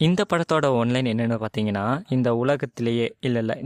இந்த படத்தோட ஒன்லைன் என்னன்னு பார்த்தீங்கன்னா, இந்த உலகத்திலேயே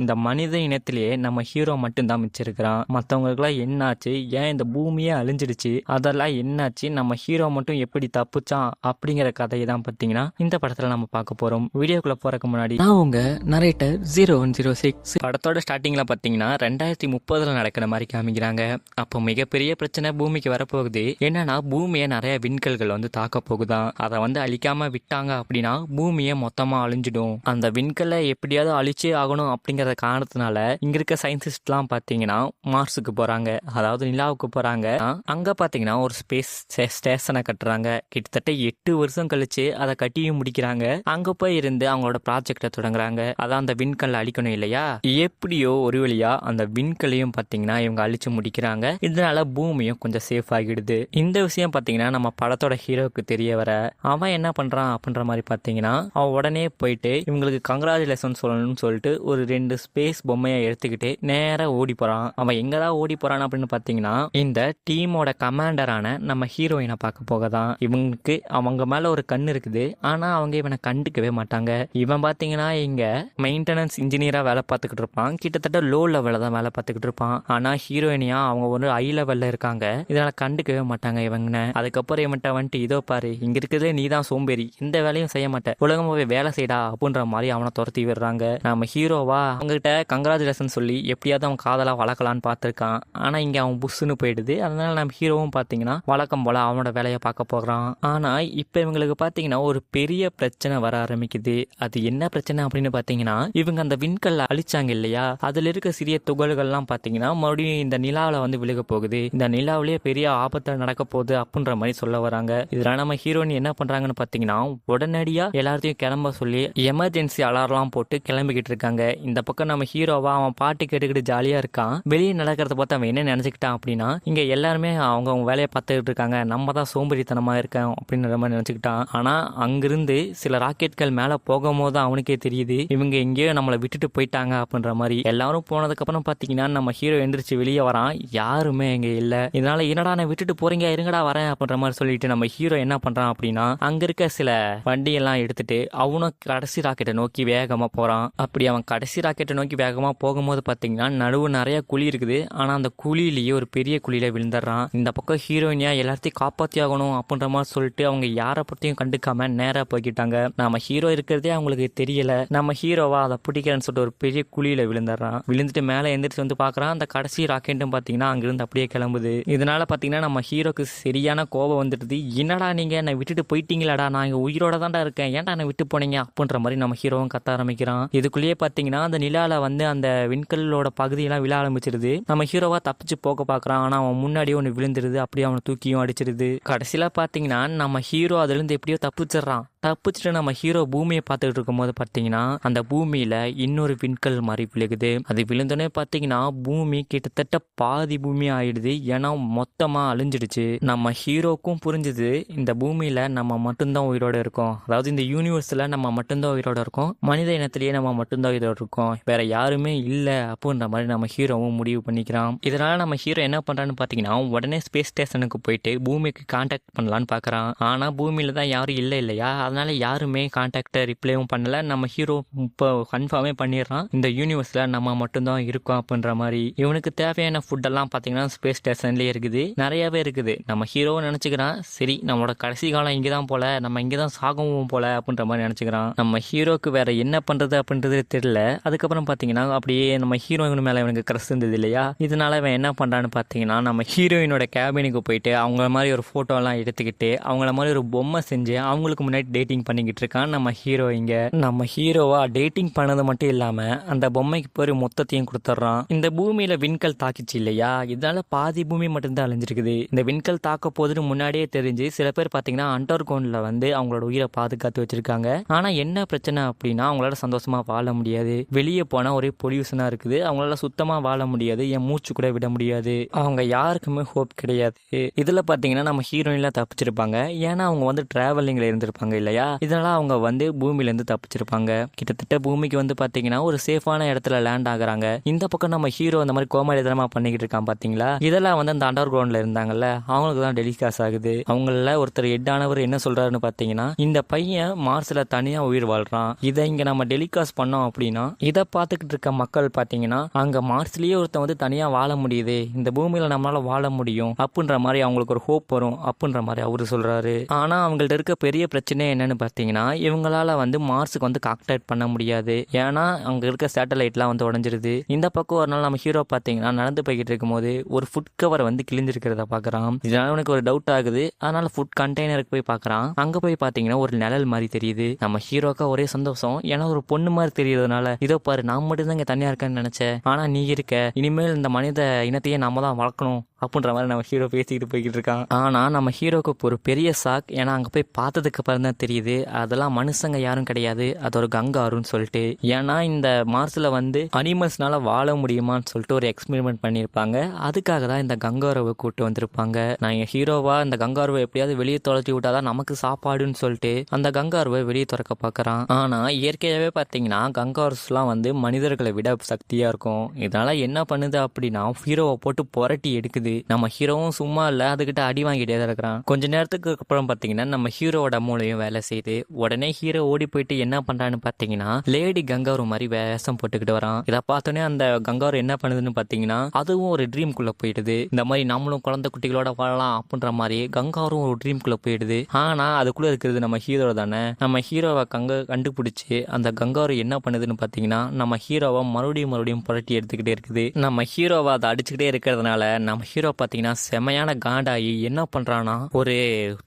இந்த மனித இனத்திலேயே நம்ம ஹீரோ மட்டும்தான் மிச்சிருக்கிறான். மற்றவங்களுக்குலாம் என்னாச்சு, ஏன் இந்த பூமியே அழிஞ்சிடுச்சு, அதெல்லாம் என்னாச்சு, நம்ம ஹீரோ மட்டும் எப்படி தப்புச்சான் அப்படிங்கிற கதையை தான் பார்த்தீங்கன்னா இந்த படத்தில் நம்ம பார்க்க போகிறோம். வீடியோக்குள்ளே போகிறதுக்கு முன்னாடி நான் உங்க நரேட்டர் 0106. படத்தோட ஸ்டார்டிங்கில் பார்த்தீங்கன்னா 2030 நடக்கிற மாதிரி காமிக்கிறாங்க. அப்போ மிகப்பெரிய பிரச்சனை பூமிக்கு வரப்போகுது. என்னன்னா பூமியை நிறைய விண்கல்கள் வந்து தாக்க போகுதான். அதை வந்து அழிக்காம விட்டாங்க அப்படின்னா பூமியை மொத்தமா அழிஞ்சிடும். அந்த விண்கல்லை எப்படியாவது அழிச்சே ஆகணும் அப்படிங்கிற காரணத்தினால இங்க இருக்க சயின்டிஸ்ட்லாம் பாத்தீங்கன்னா மார்ஸுக்கு போறாங்க, அதாவது நிலாவுக்கு போறாங்க. அங்க பாத்தீங்கன்னா ஒரு ஸ்பேஸ் ஸ்டேஷனை கட்டுறாங்க. கிட்டத்தட்ட 8 வருஷம் கழிச்சு அதை கட்டியும் முடிக்கிறாங்க. அங்க போய் இருந்து அவங்களோட ப்ராஜெக்டை தொடங்குறாங்க. அதான் அந்த விண்கல்லை அழிக்கணும் இல்லையா. எப்படியோ ஒரு வழியா அந்த விண்கல்லையும் பாத்தீங்கன்னா இவங்க அழிச்சு முடிக்கிறாங்க. இதனால பூமியும் கொஞ்சம் சேஃப் ஆகிடுது. இந்த விஷயம் பாத்தீங்கன்னா நம்ம படத்தோட ஹீரோக்கு தெரிய வர அவன் என்ன பண்றான் அப்படின்ற மாதிரி பாத்தீங்கன்னா அவன் உடனே போயிட்டு இவங்களுக்கு கங்க்ராச்சுலேஷன் சொல்லணும்னு சொல்லிட்டு ஒரு 2 ஸ்பேஸ் பொம்மையை எடுத்துக்கிட்டு நேரா ஓடி போறான். அவன் எங்கதான் ஓடி போறான் அப்படின்னு பாத்தீங்கன்னா இந்த டீமோட கமாண்டரான நம்ம ஹீரோயினை பார்க்க போகதான். இவனுக்கு அவங்க மேல ஒரு கண்ணு இருக்குது, ஆனா அவங்க இவனை கண்டுக்கவே மாட்டாங்க. இவன் பாத்தீங்கன்னா இங்க மெயின்டெனன்ஸ் இன்ஜினியரா வேலை பார்த்துக்கிட்டு இருப்பான். கிட்டத்தட்ட லோ லெவல்ல தான் வேலை பார்த்துக்கிட்டு இருப்பான். ஆனா ஹீரோயினியா அவங்க ஒரு ஹை லெவல்ல இருக்காங்க. இதனால கண்டுக்கவே மாட்டாங்க இவங்க. அதுக்கப்புறம் இவன்ட்ட வந்துட்டு இதோ பாரு, இங்க இருக்கிறதே நீ தான் சோம்பேறி, இந்த வேலையும் செய்ய மாட்டேன், உலகமாவே வேலை செய்டா அப்படின்ற மாதிரி அவனை துரத்தி விடுறாங்க. நம்ம ஹீரோவா அவங்ககிட்ட கங்க்ராச்சுலேஷன் சொல்லி எப்படியாவது அவன் காதலா வளர்க்கலான்னு பார்த்துருக்கான். ஆனா இங்க அவன் புஷ்ஷுன்னு போயிடுது. அதனால நம்ம ஹீரோவும் பாத்தீங்கன்னா வழக்கம் போல அவனோட வேலையை பார்க்க போகிறான். ஆனா இப்ப இவங்களுக்கு பாத்தீங்கன்னா ஒரு பெரிய பிரச்சனை வர ஆரம்பிக்குது. அது என்ன பிரச்சனை அப்படின்னு பாத்தீங்கன்னா இவங்க அந்த விண்கல்ல அழிச்சாங்க இல்லையா, அதுல இருக்க சிறிய துகள்கள்லாம் பாத்தீங்கன்னா மறுபடியும் இந்த நிலாவில வந்து விழுக போகுது. இந்த நிலாவிலேயே பெரிய ஆபத்து நடக்க போகுது அப்படின்ற மாதிரி சொல்ல வராங்க. இதனால நம்ம ஹீரோயின் என்ன பண்றாங்கன்னு பாத்தீங்கன்னா உடனடியா எல்லாத்தையும் கிளம்ப சொல்லி எமர்ஜென்சி அலாரம் போட்டு கிளம்பிக்கிட்டு இருக்காங்க. இந்த பக்கம் நம்ம ஹீரோவா அவன் பாட்டு கேட்டுக்கிட்டு ஜாலியா இருக்கான். வெளியே நடக்கிறத பார்த்து அவன் என்ன நினைச்சுக்கிட்டான் அப்படின்னா இங்க எல்லாருமே அவங்க வேலையை பார்த்துக்கிட்டு இருக்காங்க, நம்ம தான் சோம்பேறித்தனமா இருக்கோம் அப்படின்ற மாதிரி நினைச்சுக்கிட்டான். ஆனா அங்கிருந்து சில ராக்கெட்கள் மேல போகும்போது அவனுக்கே தெரியுது இவங்க எங்கேயோ நம்மளை விட்டுட்டு போயிட்டாங்க அப்படின்ற மாதிரி. எல்லாரும் போனதுக்கு அப்புறம் பாத்தீங்கன்னா நம்ம ஹீரோ எந்திரிச்சு வெளியே வரான். யாருமே இங்க இல்ல. இதனால என்னடா நான் விட்டுட்டு போறீங்க, இருங்கடா வரேன் அப்படின்ற மாதிரி சொல்லிட்டு நம்ம ஹீரோ என்ன பண்றான் அப்படின்னா அங்க இருக்க சில வண்டியெல்லாம் எடுத்துட்டு அவனும் கடைசி ராக்கெட்டை நோக்கி வேகமா போறான். அப்படி அவன் கடைசி ராக்கெட்டை நோக்கி வேகமா போகும்போது பாத்தீங்கன்னா நடுவு நிறைய குழி இருக்குது. ஆனா அந்த குழியிலேயே ஒரு பெரிய குழியில விழுந்துடுறான். இந்த பக்கம் ஹீரோயினியா எல்லாத்தையும் காப்பாத்தி ஆகணும் அப்படின்ற மாதிரி சொல்லிட்டு அவங்க யாரை பத்தியும் கண்டுக்காம நேரா போய்கிட்டாங்க. நம்ம ஹீரோ இருக்கிறதே அவங்களுக்கு தெரியல. நம்ம ஹீரோவா அதை பிடிக்கிறேன்னு சொல்லிட்டு ஒரு பெரிய குழியில விழுந்துடுறான். விழுந்துட்டு மேல எந்திரிச்சு வந்து பாக்குறான். அந்த கடைசி ராக்கெட்டும் பாத்தீங்கன்னா அங்கிருந்து அப்படியே கிளம்புது. இதனால பாத்தீங்கன்னா நம்ம ஹீரோக்கு சரியான கோபம் வந்துடுது. என்னடா நீங்க என்னை விட்டுட்டு போயிட்டீங்களாடா, நான் இங்க உயிரோட தான்டா இருக்கேன், ஏன்டா என்னை விட்டு போனீங்க அப்படின்ற மாதிரி நம்ம ஹீரோவும் கத்த ஆரம்பிக்கிறான். இதுக்குள்ளேயே பாத்தீங்கன்னா அந்த நிலால வந்து அந்த விண்கல்லோட பகுதியெல்லாம் விழ ஆரம்பிச்சிருது. நம்ம ஹீரோவா தப்பிச்சு போக பாக்குறான். ஆனா அவன் முன்னாடியே ஒன்று விழுந்துருது. அப்படியே அவனை தூக்கியும் அடிச்சிருது. கடைசியில பாத்தீங்கன்னா நம்ம ஹீரோ அதுல இருந்து எப்படியோ தப்பிச்சிடறான். தப்பிச்சுட்டு நம்ம ஹீரோ பூமியை பார்த்துக்கிட்டு இருக்கும் போது பார்த்தீங்கன்னா அந்த பூமியில இன்னொரு விண்கல் மாதிரி விழுகுது. அது விழுந்தோடனே பார்த்தீங்கன்னா பூமி கிட்டத்தட்ட பாதி பூமி ஆயிடுது. ஏன்னா மொத்தமா அழிஞ்சிடுச்சு. நம்ம ஹீரோக்கும் புரிஞ்சுது இந்த பூமியில நம்ம மட்டும்தான் உயிரோட இருக்கோம், அதாவது இந்த யூனிவர்ஸ்ல நம்ம மட்டும்தான் உயிரோட இருக்கோம், மனித இனத்திலேயே நம்ம மட்டும்தான் உயிரோட இருக்கோம், வேற யாருமே இல்லை அப்படின்ற மாதிரி நம்ம ஹீரோவும் முடிவு பண்ணிக்கிறான். இதனால நம்ம ஹீரோ என்ன பண்றான்னு பார்த்தீங்கன்னா உடனே ஸ்பேஸ் ஸ்டேஷனுக்கு போயிட்டு பூமிக்கு கான்டாக்ட் பண்ணலான்னு பார்க்கறான். ஆனா பூமியில தான் யாரும் இல்லை இல்லையா, அதனால யாருமே கான்டாக்டை ரிப்ளைவும் பண்ணல. நம்ம ஹீரோ இப்போ கன்ஃபார்மே பண்ணிடுறான் இந்த யூனிவர்ஸ்ல நம்ம மட்டும்தான் இருக்கோம் அப்படின்ற மாதிரி. இவனுக்கு தேவையான ஃபுட்டெல்லாம் பார்த்தீங்கன்னா ஸ்பேஸ் ஸ்டேஷன்லேயே இருக்குது, நிறையவே இருக்குது. நம்ம ஹீரோவும் நினச்சிக்கிறான் சரி நம்மளோட கடைசி காலம் இங்கே தான் போல, நம்ம இங்கே தான் சாகவும் போல அப்படின்ற மாதிரி நினச்சிக்கிறான். நம்ம ஹீரோக்கு வேற என்ன பண்ணுறது அப்படின்றது தெரியல. அதுக்கப்புறம் பார்த்தீங்கன்னா அப்படியே நம்ம ஹீரோயின் மேலே இவனுக்கு க்ரஷ் இருந்தது இல்லையா, இதனால இவன் என்ன பண்ணுறான்னு பார்த்தீங்கன்னா நம்ம ஹீரோயினோட கேபினுக்கு போயிட்டு அவங்கள மாதிரி ஒரு ஃபோட்டோலாம் எடுத்துக்கிட்டு அவங்கள மாதிரி ஒரு பொம்மை செஞ்சு அவங்களுக்கு முன்னாடி டேட்டிங் பண்ணிக்கிட்டு இருக்கான் நம்ம ஹீரோ. இங்க நம்ம ஹீரோவா டேட்டிங் பண்ணது மட்டும் இல்லாம அந்த பொம்மைக்கு போய் மொத்தத்தையும் கொடுத்துட்றான். இந்த பூமியில விண்கல் தாக்கிச்சு இல்லையா, இதனால பாதி பூமி மட்டும்தான் அழிஞ்சிருக்குது. இந்த விண்கல் தாக்க போதுன்னு முன்னாடியே தெரிஞ்சு சில பேர் பாத்தீங்கன்னா அண்டர் கிரவுண்ட்ல வந்து அவங்களோட உயிரை பாதுகாத்து வச்சிருக்காங்க. ஆனா என்ன பிரச்சனை அப்படின்னா அவங்களால சந்தோஷமா வாழ முடியாது. வெளியே போனா ஒரே பொல்யூஷனா இருக்குது, அவங்களால சுத்தமா வாழ முடியாது, என் மூச்சு கூட விட முடியாது, அவங்க யாருக்குமே ஹோப் கிடையாது. இதுல பாத்தீங்கன்னா நம்ம ஹீரோயின்ல தப்பிச்சிருப்பாங்க. ஏன்னா அவங்க வந்து டிராவலிங்ல இருந்திருப்பாங்க இல்லையா. இல்லையா, இதனால அவங்க வந்து பூமியில இருந்து தப்பிச்சிருப்பாங்க. கிட்டத்தட்ட பூமிக்கு வந்து பாத்தீங்கன்னா ஒரு சேஃபான இடத்துல லேண்ட் ஆகுறாங்க. இந்த பக்கம் நம்ம ஹீரோ இந்த மாதிரி கோமாளித்தனமா பண்ணிக்கிட்டு இருக்கான் பாத்தீங்களா, இதெல்லாம் வந்து அந்த அண்டர் கிரவுண்ட்ல இருந்தாங்கல்ல அவங்களுக்கு தான் டெலிகாஸ்ட் ஆகுது. அவங்கள ஒருத்தர் ஹெட்டானவர் என்ன சொல்றாருன்னு பாத்தீங்கன்னா, இந்த பையன் மார்ஸ்ல தனியா உயிர் வாழ்றான், இதை இங்க நம்ம டெலிகாஸ்ட் பண்ணோம் அப்படின்னா இதை பார்த்துக்கிட்டு இருக்க மக்கள் பாத்தீங்கன்னா அங்க மார்ஸ்லயே ஒருத்தன் வந்து தனியா வாழ முடியுது, இந்த பூமியில நம்மளால வாழ முடியும் அப்படின்ற மாதிரி அவங்களுக்கு ஒரு ஹோப் வரும் அப்படின்ற மாதிரி அவரு சொல்றாரு. ஆனா அவங்கள்ட்ட இருக்க பெரிய பிரச்சனை என்னன்னு பாத்தீங்கன்னா, இவங்களால வந்து மார்ஸுக்கு வந்து கான்டாக்ட் பண்ண முடியாது. ஏன்னா அங்க இருக்க சேட்டலைட்லாம் வந்து உடஞ்சிருது. இந்த பக்கம் ஒரு நாள் நம்ம ஹீரோ பாத்தீங்கன்னா நடந்து போய்கிட்டு இருக்கும் போது ஒரு ஃபுட் கவர் வந்து கிழிஞ்சிருக்கிறத பாக்குறான். இதனால உனக்கு ஒரு டவுட் ஆகுது. அதனால ஃபுட் கண்டெய்னருக்கு போய் பாக்குறான். அங்க போய் பாத்தீங்கன்னா ஒரு நிழல் மாதிரி தெரியுது. நம்ம ஹீரோக்கா ஒரே சந்தோஷம், ஏன்னா ஒரு பொண்ணு மாதிரி தெரியறதுனால, இதோ பாரு நான் மட்டும் தான் இங்க தனியா இருக்கேன்னு நினைச்சேன், ஆனா நீ இருக்க, இனிமேல் இந்த மனித இனத்தையே நம்ம தான் வளர்க்கணும் அப்படின்ற மாதிரி நம்ம ஹீரோ பேசிக்கிட்டு போய்கிட்டு இருக்கான். ஆனா நம்ம ஹீரோக்கு ஒரு பெரிய ஷாக். ஏன்னா அங்க போய் பார்த்ததுக்கு அப்புறம் தான் தெரியுது அதெல்லாம் மனுஷங்க யாரும் கிடையாது, அது ஒரு கங்காருன்னு சொல்லிட்டு. ஏன்னா இந்த மார்ஸ்ல வந்து அனிமல்ஸ்னால வாழ முடியுமான்னு சொல்லிட்டு ஒரு எக்ஸ்பெரிமெண்ட் பண்ணியிருப்பாங்க. அதுக்காக தான் இந்த கங்காருவை கூட்டு வந்திருப்பாங்க. நான் என் ஹீரோவா இந்த கங்காருவை எப்படியாவது வெளியே தொலைச்சி விட்டாதான் நமக்கு சாப்பாடுன்னு சொல்லிட்டு அந்த கங்காருவை வெளியே துறக்க பார்க்கறான். ஆனா இயற்கையாவே பார்த்தீங்கன்னா கங்காருஸ்லாம் வந்து மனிதர்களை விட சக்தியா இருக்கும். இதனால என்ன பண்ணுது அப்படின்னா ஹீரோவை போட்டு புரட்டி எடுக்குது. நம்ம ஹீரோவும் சும்மா இல்ல, அதுகிட்ட அடி வாங்கிட்டே தான் இருக்கிறான். கொஞ்ச நேரத்துக்கு அப்புறம் பாத்தீங்கன்னா நம்ம ஹீரோவோட மூளையும் வேலை செய்யுது. உடனே ஹீரோ ஓடி போயிட்டு என்ன பண்றான்னு பாத்தீங்கன்னா லேடி கங்காரு மாதிரி வேஷம் போட்டுக்கிட்டு வரான். இதை பார்த்தோன்னே அந்த கங்காரு என்ன பண்ணுதுன்னு பாத்தீங்கன்னா அதுவும் ஒரு ட்ரீம்குள்ள போயிடுது. இந்த மாதிரி நம்மளும் குழந்தை குட்டிகளோட வாழலாம் அப்படின்ற மாதிரி கங்காரும் ஒரு ட்ரீம்குள்ள போயிடுது. ஆனா அதுக்குள்ள இருக்கிறது நம்ம ஹீரோ தானே. நம்ம ஹீரோவை கண்டுபிடிச்சு அந்த கங்காரு என்ன பண்ணுதுன்னு பாத்தீங்கன்னா நம்ம ஹீரோவை மறுபடியும் புரட்டி எடுத்துக்கிட்டே இருக்குது. நம்ம ஹீரோவை அதை அடிச்சுக்கிட்டே இருக்கிறதுனால நம்ம ஹீரோ பாத்தீங்கன்னா செமையான காண்டாயி என்ன பண்றான்னா ஒரு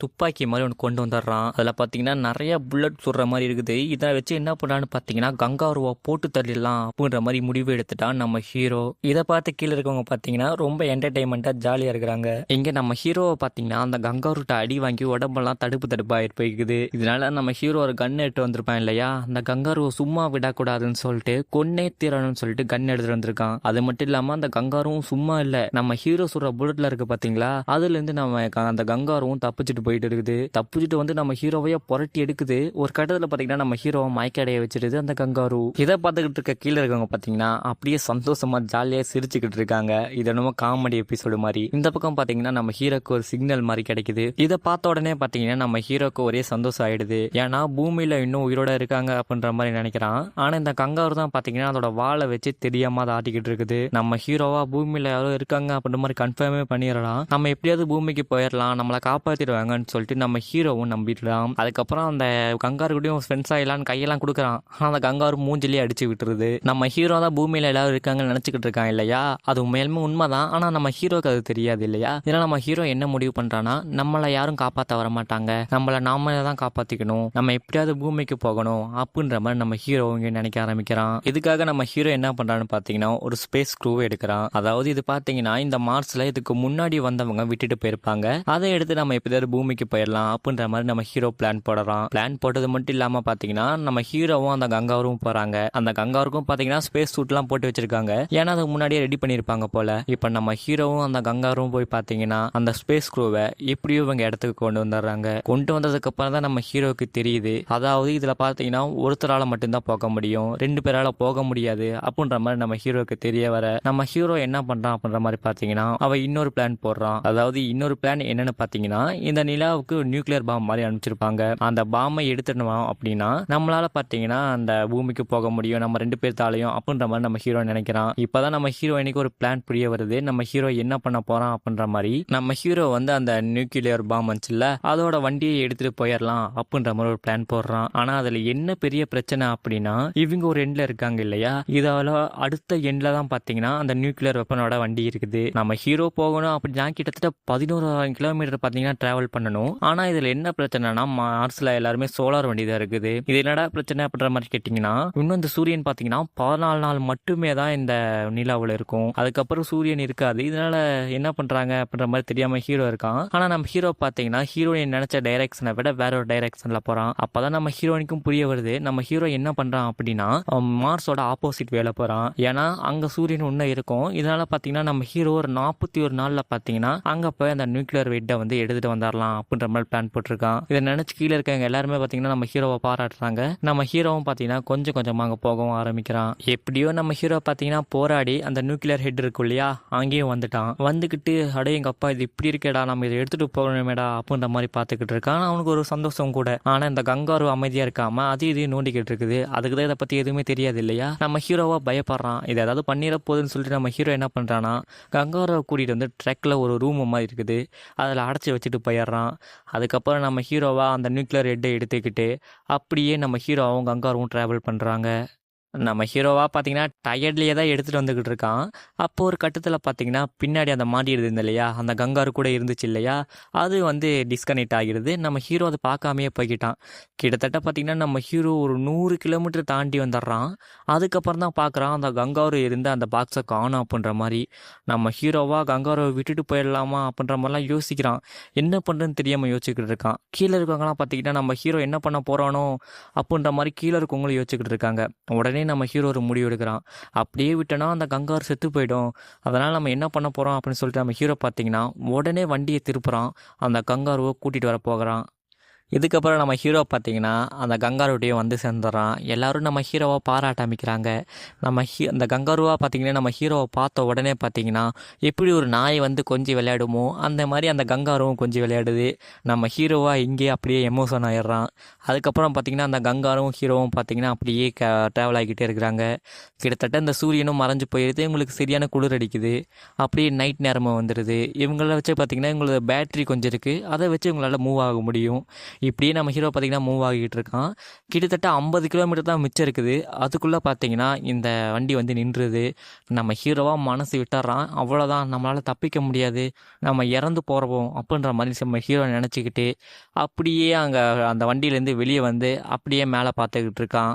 துப்பாக்கி மாதிரி ஒன்று கொண்டு வந்துடுறான். அதுல பாத்தீங்கன்னா நிறைய புல்லட் சுடுற மாதிரி இருக்குது. இதை வச்சு என்ன பண்றான்னு பாத்தீங்கன்னா கங்காருவை போட்டு தள்ளிடலாம் அப்படின்ற மாதிரி முடிவு எடுத்துட்டான் நம்ம ஹீரோ. இதை பார்த்து கீழே இருக்கவங்க பாத்தீங்கன்னா ரொம்ப என்டர்டைன்மெண்டா ஜாலியா இருக்கிறாங்க. இங்க நம்ம ஹீரோவை பாத்தீங்கன்னா அந்த கங்காருட்ட அடி வாங்கி உடம்பெல்லாம் தடுப்பு ஆயிட்டு போய்க்குது. இதனால நம்ம ஹீரோ ஒரு கன் எடுத்து வந்திருப்பான் இல்லையா, அந்த கங்காருவை சும்மா விடக்கூடாதுன்னு சொல்லிட்டு கொன்னே தீரணும்னு சொல்லிட்டு கன் எடுத்துட்டு வந்திருக்கான். அது மட்டும் இல்லாம அந்த கங்காரும் சும்மா இல்ல, நம்ம ஹீரோ சொல்ற புல்லட்ல இருக்கு பாத்தீங்களா, அதுல இருந்து நம்ம அந்த கங்காரும் தப்பிச்சுட்டு போயிட்டு இருக்குது. தப்பிச்சுட்டு வந்து நம்ம ஹீரோவைய புரட்டி எடுக்குது. ஒரு கட்டத்துல பாத்தீங்கன்னா நம்ம ஹீரோவை மயக்கடைய வச்சிருது அந்த கங்காரு. இதை பார்த்துக்கிட்டு இருக்க கீழே இருக்கவங்க பாத்தீங்கன்னா அப்படியே சந்தோஷமா ஜாலியா சிரிச்சுக்கிட்டு இருக்காங்க. இது என்னமோ காமெடி எபிசோடு மாதிரி. இந்த பக்கம் பாத்தீங்கன்னா நம்ம ஹீரோக்கு ஒரு சிக்னல் மாதிரி கிடைக்குது. இதை பார்த்த உடனே பாத்தீங்கன்னா நம்ம ஹீரோக்கு ஒரே சந்தோஷம் ஆயிடுது. ஏன்னா பூமியில இன்னும் உயிரோட இருக்காங்க அப்படின்ற மாதிரி நினைக்கிறான். ஆனா இந்த கங்காரு தான் பாத்தீங்கன்னா அதோட வாழை வச்சு தெரியாம அதை ஆட்டிக்கிட்டு இருக்குது. நம்ம ஹீரோவா பூமியில யாரோ இருக்காங்க அப்படின்ற மாதிரி கன்ஃபார்மே பண்ணிடலாம். நம்ம எப்படியாவது பூமிக்கு போயிடலாம், நம்மளை காப்பாத்திடுவாங்கன்னு சொல்லிட்டு நம்ம ஹீரோவும் நம்பிடலாம். அதுக்கப்புறம் அந்த கங்காரு கூடயும் ஃப்ரெண்ட்ஸ் ஆயிடலான்னு கையெல்லாம் கொடுக்குறான். அந்த கங்காரு மூஞ்சிலேயே அடிச்சு விட்டுருது. நம்ம ஹீரோ தான் பூமியில எல்லாரும் இருக்காங்கன்னு நினைச்சுக்கிட்டு இருக்கான் இல்லையா, அது உண்மையிலுமே உண்மைதான். ஆனா நம்ம ஹீரோக்கு அது தெரியாது இல்லையா. இதனால நம்ம ஹீரோ என்ன முடிவு பண்றான்னா நம்மளை யாரும் காப்பாற்ற வர மாட்டாங்க, நம்மளை நாம தான் காப்பாத்திக்கணும், நம்ம எப்படியாவது பூமிக்கு போகணும் அப்படின்ற மாதிரி நம்ம ஹீரோ இங்க நினைக்க ஆரம்பிக்கிறான். இதுக்காக நம்ம ஹீரோ என்ன பண்றான்னு பாத்தீங்கன்னா ஒரு ஸ்பேஸ் க்ரூவை எடுக்கிறான். அதாவது இது பாத்தீங்கன்னா இந்த மார்ஸ்ல இதுக்கு முன்னாடி வந்தவங்க விட்டுட்டு போயிருப்பாங்க, அதை எடுத்து நம்ம எப்படியாவது பூமிக்கு போயிடலாம் அப்படின்ற மாதிரி நம்ம ஹீரோ பிளான் போடுறான். பிளான் போட்டது மட்டும் இல்லாம பாத்தீங்கன்னா நம்ம ஹீரோவும் அந்த கங்காரும் போறாங்க. அந்த கங்காருக்கும் பாத்தீங்கன்னா ஸ்பேஸ் சூட் எல்லாம் போட்டு வச்சிருக்காங்க, ஏன்னா அதுக்கு முன்னாடியே ரெடி பண்ணிருப்பாங்க போல. இப்ப நம்ம ஹீரோவும் அந்த கங்காரும் போய் பாத்தீங்கன்னா அந்த ஸ்பேஸ் க்ரூவை எப்படியோ இவங்க இடத்துக்கு கொண்டு வந்துடுறாங்க. கொண்டு வந்ததுக்கு அப்புறம் தான் நம்ம ஹீரோக்கு தெரியுது, அதாவது இதுல பாத்தீங்கன்னா ஒருத்தரால மட்டும்தான் போக முடியும், 2 பேரால போக முடியாது அப்படின்ற மாதிரி நம்ம ஹீரோக்கு தெரிய வர நம்ம ஹீரோ என்ன பண்றான் அப்படின்ற மாதிரி பாத்தீங்கன்னா அவ இன்னொரு பிளான் போடுறான். அதாவது இன்னொரு பிளான் என்னன்னு பாத்தீங்கன்னா இந்த நிலாவுக்கு நியூக்ளியர் பாம் மாதிரி அனுப்பிச்சிருப்பாங்க. அந்த பாம்பை எடுத்துடணும் அப்படின்னா நம்மளால பாத்தீங்கன்னா அந்த பூமிக்கு போக முடியும், நம்ம 2 பேர்த்தாலையும் அப்படின்ற மாதிரி நம்ம ஹீரோ நினைக்கிறான். இப்பதான் நம்ம ஹீரோ இன்னைக்கு ஒரு பிளான் புரிய வருது, நம்ம ஹீரோ என்ன பண்ண போறான் அப்படின்ற மாதிரி. நம்ம ஹீரோ வந்து அந்த நியூக்ளியர் பாம் வந்துச்சுல்ல, அதோட வண்டியை எடுத்துட்டு போயிடலாம் அப்படின்ற மாதிரி ஒரு பிளான் போடுறான். ஆனா அதுல என்ன பெரிய பிரச்சனை அப்படின்னா இவங்க ஒரு எண்ட்ல இருக்காங்க இல்லையா, இதால அடுத்த எண்ட்ல தான் பாத்தீங்கன்னா அந்த நியூக்ளியர் வெப்பனோட வண்டி இருக்குது. நம்ம ஹீரோ போகணும் அப்படின்னா கிட்டத்தட்ட 11,000 கிலோமீட்டர் பாத்தீங்கன்னா டிராவல் பண்ணணும். ஆனா இதுல என்ன பிரச்சனைனா மார்ஸ்ல எல்லாருமே சோலார் வண்டி தான் இருக்குது. இது என்னடா பிரச்சனை அப்படின்ற மாதிரி கேட்டீங்கன்னா இன்னும் இந்த சூரியன் பாத்தீங்கன்னா 14 நாள் மட்டுமே தான் இந்த நிலாவுல இருக்கும், அதுக்கப்புறம் சூரியன் இருக்காது. இதனால என்ன பண்றாங்க அப்படின்ற மாதிரி தெரியாம ஹீரோ இருக்கான். ஆனா நம்ம ஹீரோ பாத்தீங்கன்னா ஹீரோயின் நினைச்ச டைரக்ஷனை விட வேற ஒரு டைரக்ஷன்ல போறான். அப்பதான் நம்ம ஹீரோயினுக்கும் புரிய வருது நம்ம ஹீரோ என்ன பண்றான் அப்படின்னா மார்ஸோட ஆப்போசிட் வேலை போறான். ஏன்னா அங்க சூரியன் இன்னும் இருக்கும். இதனால பாத்தீங்கன்னா நம்ம ஹீரோ ஒரு 41 நாள்ல பாத்தீங்கன்னா அங்க போய் அந்த நியூக்ளியர் வெயிட்டை வந்து எடுத்துட்டு வந்துடலாம் அப்படின்ற மாதிரி பிளான் போட்டிருக்கான். இதை நினைச்சு கீழே கீழே இருக்கவங்க எல்லாருமே பார்த்தீங்கன்னா நம்ம ஹீரோவை பாராட்டுறாங்க. நம்ம ஹீரோவும் பார்த்தீங்கன்னா கொஞ்சம் கொஞ்சமாக அங்கே போகவும் ஆரம்பிக்கிறான். எப்படியோ நம்ம ஹீரோ பார்த்தீங்கன்னா போராடி அந்த நியூக்ளியர் ஹெட் இருக்கும் இல்லையா, அங்கேயும் வந்துட்டான். வந்துக்கிட்டு அடே எங்கள் அப்பா இது இப்படி இருக்கேடா, நம்ம இதை எடுத்துகிட்டு போகணுமேடா அப்படின்ற மாதிரி பார்த்துக்கிட்டு இருக்கான். அவனுக்கு ஒரு சந்தோஷம் கூட. ஆனால் இந்த கங்காரு அமைதியாக இருக்காமல் அது இதையும் நோண்டிக்கிட்டு இருக்குது. அதுக்கு தான் இதை பற்றி எதுவுமே தெரியாது இல்லையா. நம்ம ஹீரோவா பயப்படுறான், இதை ஏதாவது பண்ணிட போகுதுன்னு சொல்லிட்டு நம்ம ஹீரோ என்ன பண்ணுறான்னா கங்காருவை கூட்டிகிட்டு வந்து ட்ரக்கில் ஒரு ரூம் மாதிரி இருக்குது, அதில் அடைச்சி வச்சுட்டு போயிடுறான். அதுக்கப்புறம் நம்ம ஹீரோவா அந்த நியூக்ளியர் ஹெட்டை எடுத்துக்கிட்டு அப்படியே நம்ம ஹீரோவும் கங்காருவும் ட்ராவல் பண்ணுறாங்க. நம்ம ஹீரோவாக பார்த்தீங்கன்னா டயர்ட்லேயே தான் எடுத்துகிட்டு வந்துக்கிட்டு இருக்கான். அப்போ ஒரு கட்டத்தில் பார்த்தீங்கன்னா பின்னாடி அந்த மாட்டிடுது இல்லையா, அந்த கங்காரு கூட இருந்துச்சு இல்லையா, அது வந்து டிஸ்கனெக்ட் ஆகிடுது. நம்ம ஹீரோ அதை பார்க்காமையே போய்கிட்டான். கிட்டத்தட்ட பார்த்தீங்கன்னா நம்ம ஹீரோ ஒரு 100 கிலோமீட்டர் தாண்டி வந்துடுறான். அதுக்கப்புறம் தான் பார்க்குறான் அந்த கங்காரு இருந்த அந்த பாக்ஸை காணும் அப்படின்ற மாதிரி. நம்ம ஹீரோவாக கங்காருவை விட்டுட்டு போயிடலாமா அப்படின்ற மாதிரிலாம் யோசிக்கிறான். என்ன பண்ணுறதுன்னு தெரியாமல் யோசிச்சுக்கிட்டு இருக்கான். கீழே இருக்கவங்களாம் பார்த்தீங்கன்னா நம்ம ஹீரோ என்ன பண்ண போகிறானோ அப்படின்ற மாதிரி கீழே இருக்கவங்களும் யோசிச்சுக்கிட்டு இருக்காங்க. உடனே நம்ம ஹீரோ ஒரு முடிவு எடுக்கிறான், அப்படியே விட்டோன்னா அந்த கங்காரு செத்து போயிடும், அதனால் நம்ம என்ன பண்ண போகிறோம் அப்படின்னு சொல்லிட்டு நம்ம ஹீரோ பார்த்தீங்கன்னா உடனே வண்டியை திருப்புறான், அந்த கங்காருவை கூட்டிகிட்டு வர போகிறான். இதுக்கப்புறம் நம்ம ஹீரோ பார்த்தீங்கன்னா அந்த கங்காருடைய வந்து சேர்ந்துடுறான். எல்லோரும் நம்ம ஹீரோவை பாராட்ட ஆரம்பிக்கிறாங்க. நம்ம அந்த கங்காருவாக பார்த்தீங்கன்னா நம்ம ஹீரோவை பார்த்த உடனே பார்த்தீங்கன்னா எப்படி ஒரு நாய் வந்து கொஞ்சம் விளையாடுமோ அந்த மாதிரி அந்த கங்காருவும் கொஞ்சம் விளையாடுது. நம்ம ஹீரோவாக இங்கேயே அப்படியே எமோஷன் ஆயிடுறான். அதுக்கப்புறம் பார்த்தீங்கன்னா அந்த கங்காரும் ஹீரோவும் பார்த்தீங்கன்னா அப்படியே ட்ராவல் ஆகிக்கிட்டே இருக்கிறாங்க. கிட்டத்தட்ட இந்த சூரியனும் மறைஞ்சு போயிடுது, இவங்களுக்கு சரியான குளிர் அடிக்குது. அப்படியே நைட் நேரமும் வந்துடுது. இவங்கள வச்சு பார்த்தீங்கன்னா இவங்களோட பேட்ரி கொஞ்சம் இருக்குது, அதை வச்சு இவங்களால் மூவ் ஆக முடியும். இப்படியே நம்ம ஹீரோ பார்த்திங்கன்னா மூவ் ஆகிட்டு இருக்கான். கிட்டத்தட்ட 50 கிலோமீட்டர் தான் மிச்சம் இருக்குது. அதுக்குள்ளே பார்த்தீங்கன்னா இந்த வண்டி வந்து நின்றுது. நம்ம ஹீரோவாக மனசு விட்டுறான், அவ்வளோதான் நம்மளால் தப்பிக்க முடியாது, நம்ம இறந்து போகிறோம் அப்படின்ற மாதிரி நம்ம ஹீரோ நினச்சிக்கிட்டு அப்படியே அங்கே அந்த வண்டியிலேருந்து வெளியே வந்து அப்படியே மேலே பார்த்துக்கிட்டு இருக்கான்.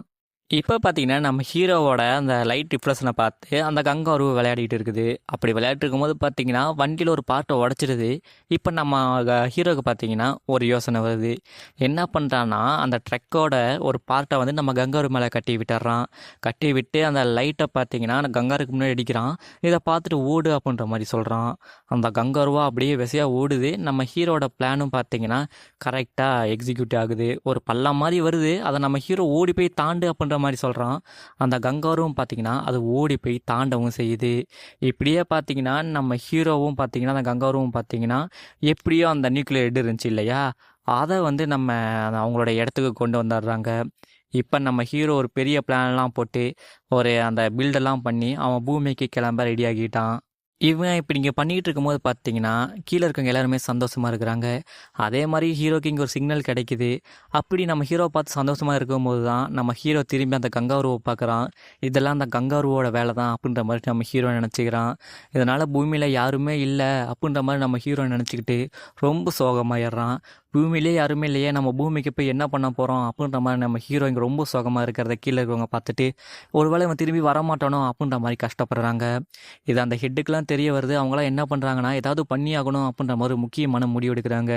இப்போ பார்த்தீங்கன்னா நம்ம ஹீரோவோட அந்த லைட் ரிஃப்ளெக்ஷனை பார்த்து அந்த கங்காரு விளையாடிட்டு இருக்குது. அப்படி விளையாட்டு இருக்கும்போது பார்த்தீங்கன்னா வண்டியில் ஒரு பார்ட்டை உடச்சிடுது. இப்போ நம்ம ஹீரோவுக்கு பார்த்தீங்கன்னா ஒரு யோசனை வருது. என்ன பண்ணுறான்னா அந்த ட்ரக்கோட ஒரு பார்ட்டை வந்து நம்ம கங்காரு மேலே கட்டி விட்டுறான். கட்டி விட்டு அந்த லைட்டை பார்த்தீங்கன்னா அந்த கங்காருக்கு முன்னாடி அடிக்கிறான். இதை பார்த்துட்டு ஓடு அப்படின்ற மாதிரி சொல்கிறான். அந்த கங்காருவா அப்படியே விசையாக ஓடுது. நம்ம ஹீரோட பிளானும் பார்த்தீங்கன்னா கரெக்டாக எக்ஸிக்யூட் ஆகுது. ஒரு பள்ளம் மாதிரி வருது, அதை நம்ம ஹீரோ ஓடி போய் தாண்டு அப்படின்ற மாதிரி சொல்கிறான். அந்த கங்காரும் பார்த்தீங்கன்னா அது ஓடி போய் தாண்டவும் செய்யுது. இப்படியே பார்த்தீங்கன்னா நம்ம ஹீரோவும் பார்த்தீங்கன்னா அந்த கங்காரும் பார்த்தீங்கன்னா எப்படியோ அந்த நியூக்ளியர் ஹெட் இருந்துச்சு இல்லையா, அதை வந்து நம்ம அவங்களோட இடத்துக்கு கொண்டு வந்துடுறாங்க. இப்போ நம்ம ஹீரோ ஒரு பெரிய பிளான்லாம் போட்டு ஒரு அந்த பில்டெல்லாம் பண்ணி அவன் பூமிக்கு கிளம்ப ரெடி ஆகிட்டான். இவன் இப்போ நீங்கள் பண்ணிக்கிட்டு இருக்கும்போது பார்த்தீங்கன்னா கீழே இருக்கவங்க எல்லாருமே சந்தோஷமாக இருக்கிறாங்க. அதே மாதிரி ஹீரோக்கு இங்கே ஒரு சிக்னல் கிடைக்குது. அப்படி நம்ம ஹீரோ பார்த்து சந்தோஷமாக இருக்கும்போது தான் நம்ம ஹீரோ திரும்பி அந்த கங்காருவை பார்க்குறான். இதெல்லாம் அந்த கங்காருவோட வேலை தான் அப்படின்ற மாதிரி நம்ம ஹீரோ நினச்சிக்கிறான். இதனால் பூமியில் யாருமே இல்லை அப்படின்ற மாதிரி நம்ம ஹீரோ நினச்சிக்கிட்டு ரொம்ப சோகமாயிடுறான். பூமியிலே யாருமே இல்லையே, நம்ம பூமிக்கு போய் என்ன பண்ண போகிறோம் அப்படின்ற மாதிரி நம்ம ஹீரோ இங்கே ரொம்ப சோகமாக இருக்கிறத கீழே இருக்கிறவங்க பார்த்துட்டு ஒருவேளை இவன் திரும்பி வரமாட்டானோ அப்படின்ற மாதிரி கஷ்டப்படுறாங்க. இது அந்த ஹெட்டுக்கெலாம் தெரிய வருது. அவங்களாம் என்ன பண்ணுறாங்கன்னா ஏதாவது பண்ணி ஆகணும் அப்படின்ற மாதிரி முக்கியமான முடிவு எடுக்கிறாங்க.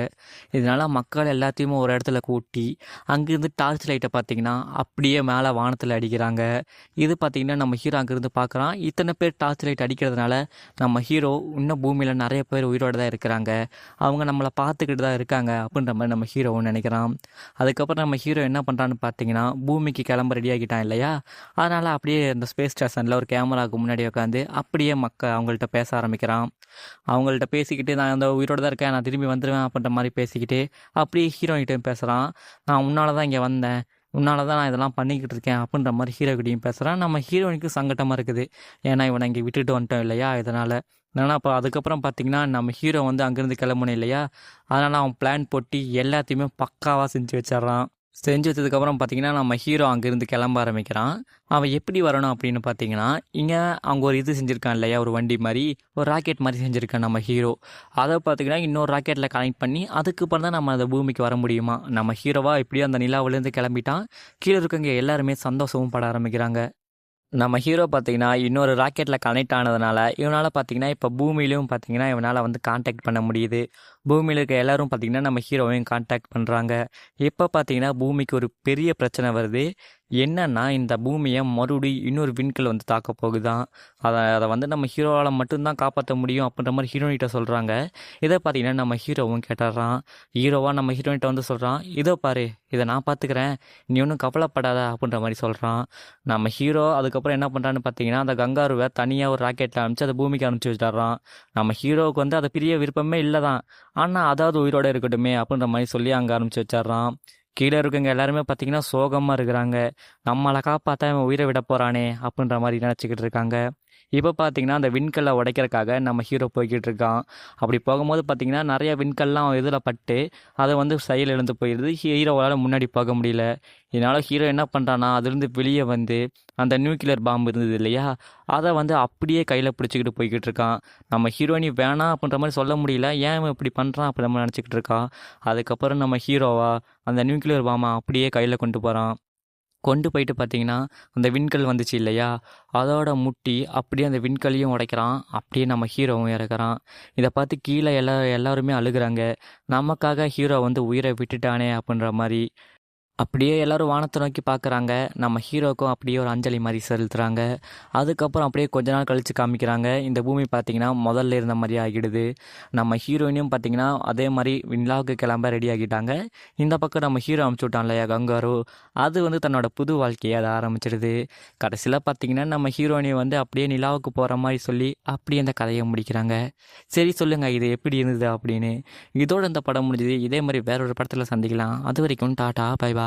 இதனால் மக்கள் எல்லாத்தையுமே ஒரு இடத்துல கூட்டி அங்கேருந்து டார்ச் லைட்டை பார்த்திங்கன்னா அப்படியே மேலே வானத்தில் அடிக்கிறாங்க. இது பார்த்திங்கன்னா நம்ம ஹீரோ அங்கேருந்து பார்க்குறான். இத்தனை பேர் டார்ச் லைட் அடிக்கிறதுனால நம்ம ஹீரோ இன்னும் பூமியில் நிறைய பேர் உயிரோடு தான் இருக்கிறாங்க, அவங்க நம்மளை பார்த்துக்கிட்டு தான் இருக்காங்க அப்படின்ற மாதிரி நம்ம ஹீரோவும் நினைக்கிறான். அதுக்கப்புறம் நம்ம ஹீரோ என்ன பண்ணுறான்னு பார்த்தீங்கன்னா பூமிக்கு கிளம்ப ரெடி ஆகிட்டான் இல்லையா, அதனால் அப்படியே இந்த ஸ்பேஸ் ஸ்டேஷனில் ஒரு கேமராவுக்கு முன்னாடி உட்காந்து அப்படியே அவங்கள்ட்ட பேச ஆரம்பிக்கிறான். அவங்கள்ட்ட பேசிக்கிட்டு நான் அந்த உயிரோடு தான் இருக்கேன், நான் திரும்பி வந்துடுவேன் அப்படின்ற மாதிரி பேசிக்கிட்டு அப்படியே ஹீரோயின்கிட்டையும் பேசுகிறான். நான் உன்னால தான் இங்கே வந்தேன், உன்னால தான் நான் இதெல்லாம் பண்ணிக்கிட்டு இருக்கேன் அப்படின்ற மாதிரி ஹீரோக்கிட்டையும் பேசுகிறான். நம்ம ஹீரோயினுக்கு சங்கட்டமாக இருக்குது, ஏன்னா இவனை இங்கே விட்டுட்டு வந்துட்டோம் இல்லையா, இதனால். ஏன்னா அப்போ அதுக்கப்புறம் பார்த்திங்கன்னா நம்ம ஹீரோ வந்து அங்கேருந்து கிளம்பணும் இல்லையா, அதனால் அவன் பிளான் போட்டு எல்லாத்தையுமே பக்காவாக செஞ்சு வச்சிட்றான். செஞ்சு வச்சதுக்கப்புறம் பார்த்திங்கன்னா நம்ம ஹீரோ அங்கேருந்து கிளம்ப ஆரம்பிக்கிறான். அவன் எப்படி வரணும் அப்படின்னு பார்த்தீங்கன்னா இங்கே அவங்க ஒரு இது செஞ்சுருக்கான் இல்லையா, ஒரு வண்டி மாதிரி ஒரு ராக்கெட் மாதிரி செஞ்சுருக்கான் நம்ம ஹீரோ. அதை பார்த்திங்கன்னா இன்னொரு ராக்கெட்டில் கனெக்ட் பண்ணி அதுக்கப்புறம் தான் நம்ம அந்த பூமிக்கு வர முடியுமா. நம்ம ஹீரோவாக இப்படியே அந்த நிலாவிலேருந்து கிளம்பிட்டான். கீழே இருக்கவங்க எல்லாருமே சந்தோஷமும் பட ஆரம்பிக்கிறாங்க. நம்ம ஹீரோ பார்த்திங்கன்னா இன்னொரு ராக்கெட்டில் கனெக்ட் ஆனதுனால இவனால் பார்த்திங்கன்னா இப்போ பூமியிலையும் பார்த்திங்கன்னா இவனால் வந்து கான்டாக்ட் பண்ண முடியுது. பூமியில் இருக்க எல்லாரும் பார்த்தீங்கன்னா நம்ம ஹீரோவையும் காண்டாக்ட் பண்ணுறாங்க. இப்போ பார்த்தீங்கன்னா பூமிக்கு ஒரு பெரிய பிரச்சனை வருது. என்னன்னா இந்த பூமியை மறுபடியும் இன்னொரு விண்கல் வந்து தாக்க போகுதான். அதை வந்து நம்ம ஹீரோவால் மட்டும்தான் காப்பாற்ற முடியும் அப்படின்ற மாதிரி ஹீரோயிட்ட சொல்கிறாங்க. இதை பார்த்தீங்கன்னா நம்ம ஹீரோவும் கேட்டுடுறான். ஹீரோவாக நம்ம ஹீரோயிட்ட வந்து சொல்கிறான், இதோ பாரு, இதை நான் பார்த்துக்கிறேன், நீ ஒன்றும் கவலைப்படாத அப்படின்ற மாதிரி சொல்கிறான். நம்ம ஹீரோ அதுக்கப்புறம் என்ன பண்ணுறான்னு பார்த்தீங்கன்னா அந்த கங்காருவை தனியாக ஒரு ராக்கெட்டில் அனுப்பிச்சு அதை பூமிக்கு அனுப்பிச்சி வச்சிடறான். நம்ம ஹீரோவுக்கு வந்து அதை பிரிய விருப்பமே இல்லை தான். ஆனால் அதாவது உயிரோட இருக்கட்டுமே அப்படின்ற மாதிரி சொல்லி அங்கே ஆரம்பிச்சு வச்சிடறான். கீழே இருக்கவங்க எல்லாருமே பார்த்தீங்கன்னா சோகமாக இருக்கிறாங்க. நம்மளை காப்பாற்ற இவன் உயிரை விட போகிறானே அப்படின்ற மாதிரி நினச்சிக்கிட்டு இருக்காங்க. இப்போ பார்த்தீங்கன்னா அந்த விண்கல்லை உடைக்கிறதுக்காக நம்ம ஹீரோ போய்கிட்டு இருக்கான். அப்படி போகும்போது பார்த்தீங்கன்னா நிறைய விண்கல்லாம் இதில் பட்டு அதை வந்து செயல் இழந்து போயிடுது. ஹீரோவால் முன்னாடி போக முடியல. இதனால் ஹீரோ என்ன பண்ணுறான்னா அதுலேருந்து வெளியே வந்து அந்த நியூக்ளியர் பாம்பு இருந்தது இல்லையா, அதை வந்து அப்படியே கையில் பிடிச்சிக்கிட்டு போய்கிட்டு இருக்கான். நம்ம ஹீரோயினி வேணாம் அப்படின்ற மாதிரி சொல்ல முடியல, ஏன் இவன் இப்படி பண்ணுறான் அப்படின்ற மாதிரி நினச்சிக்கிட்டு இருக்கான். அதுக்கப்புறம் நம்ம ஹீரோவா அந்த நியூக்ளியர் பாம்பை அப்படியே கையில் கொண்டு போகிறான். கொண்டு போயிட்டு பார்த்தீங்கன்னா அந்த விண்கல் வந்துச்சு இல்லையா, அதோட முட்டி அப்படியே அந்த விண்கல்லையும் உடைக்கிறான். அப்படியே நம்ம ஹீரோவும் இறக்குறான். இதை பார்த்து கீழே எல்லாருமே அழுகுறாங்க. நமக்காக ஹீரோ வந்து உயிரை விட்டுட்டானே அப்படின்ற மாதிரி. அப்படியே எல்லாரும் வானத்தை நோக்கி பார்க்குறாங்க. நம்ம ஹீரோக்கும் அப்படியே ஒரு அஞ்சலி மாதிரி செலுத்துகிறாங்க. அதுக்கப்புறம் அப்படியே கொஞ்ச நாள் கழித்து காமிக்கிறாங்க. இந்த பூமி பார்த்திங்கன்னா முதல்ல இருந்த மாதிரி ஆகிடுது. நம்ம ஹீரோயினையும் பார்த்திங்கன்னா அதே மாதிரி விண்லாவுக்கு கிளம்ப ரெடி ஆகிட்டாங்க. இந்த பக்கம் நம்ம ஹீரோ அனுப்பிச்சி விட்டான் இல்லையா கங்காரு, அது வந்து தன்னோட புது வாழ்க்கையை அதை ஆரம்பிச்சிடுது. கடைசியில் பார்த்திங்கன்னா நம்ம ஹீரோயினை வந்து அப்படியே நிலாவுக்கு போகிற மாதிரி சொல்லி அப்படியே அந்த கதையை முடிக்கிறாங்க. சரி சொல்லுங்கள், இது எப்படி இருந்தது அப்படின்னு. இதோட இந்த படம் முடிஞ்சது. இதே மாதிரி வேற ஒரு படத்தில் சந்திக்கலாம். அது வரைக்கும் டாடா, பை பாய்.